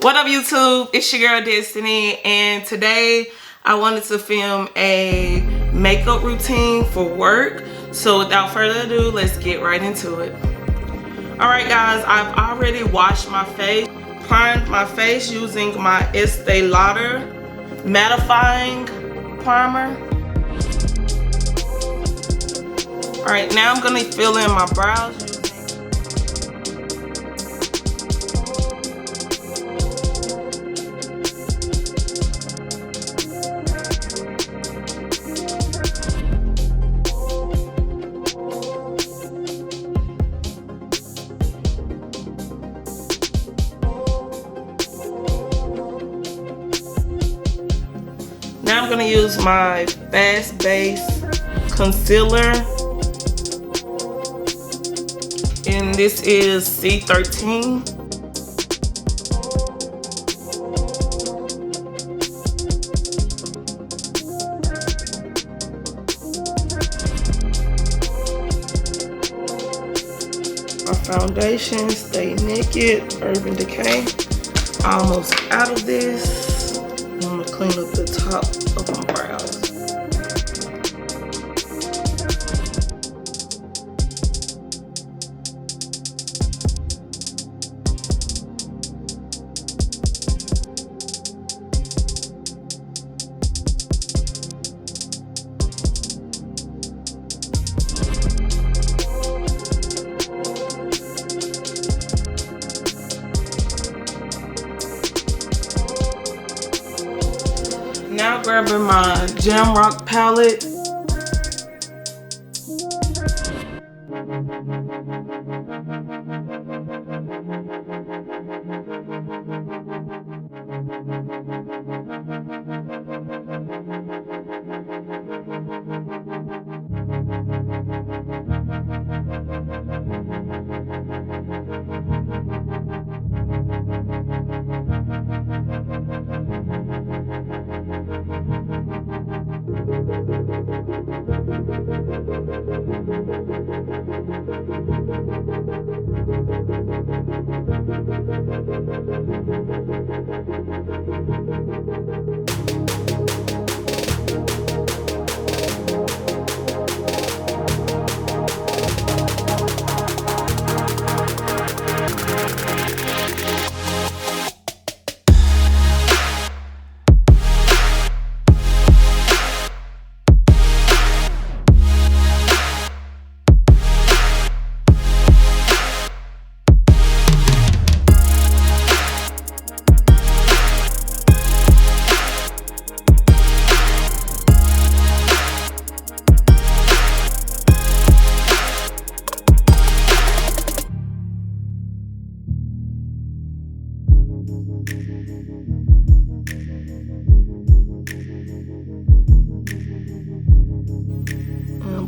What up YouTube, it's your girl Destiny, and today I wanted to film a makeup routine for work. So without further ado, let's get right into it. Alright guys, I've already washed my face, primed my face using my Este Lauder mattifying primer. Alright, now I'm going to fill in my brows. Now I'm going to use my Fast Base Concealer, and this is C13. My foundation, Stay Naked, Urban Decay. Almost out of this. I'm going to clean up the top of my brows. Now grabbing my Jamrock palette.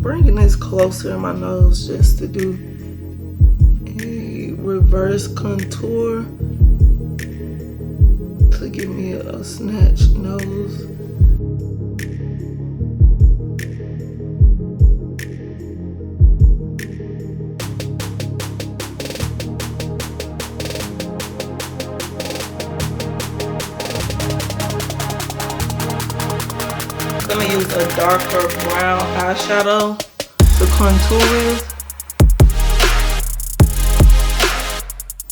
Bringing this closer in my nose just to do a reverse contour to give me a snatched nose. I'm gonna use a darker brown eyeshadow to contour with.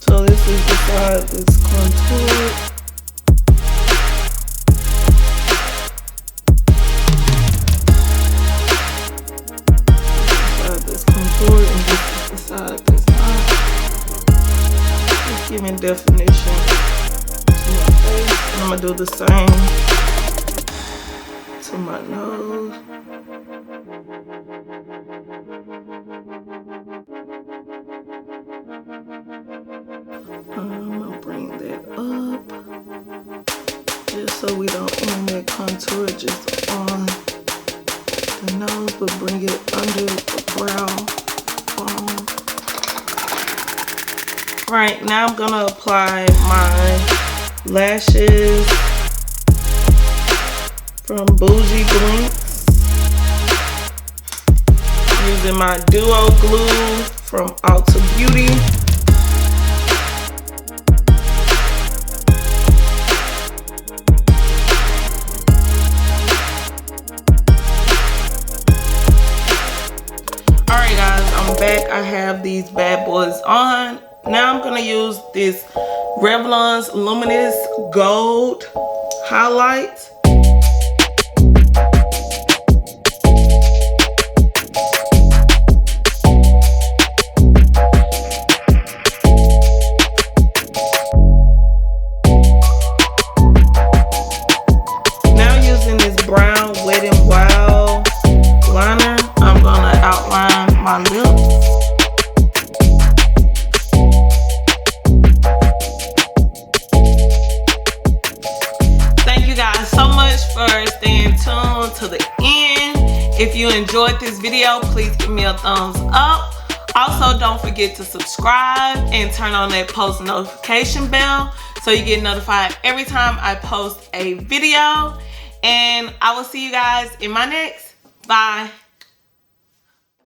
So this is the side that's contoured. This side that's contoured, and this is the side that's not. Just giving definition to my face. And I'm gonna do the same to my nose. I'm gonna bring that up just so we don't end that contour just on the nose, but bring it under the brow bone. Right, now I'm gonna apply my lashes from Boogi Glam, using my Duo Glue from Ulta Beauty. have these bad boys on. Now I'm gonna use this Revlon's Luminous Gold highlight. Now using this brown Wet n Wild liner, I'm gonna outline my lips. Thank you guys so much for staying tuned to the end. If you enjoyed this video, please give me a thumbs up. Also, don't forget to subscribe and turn on that post notification bell so you get notified every time I post a video. And I will see you guys in my next. Bye.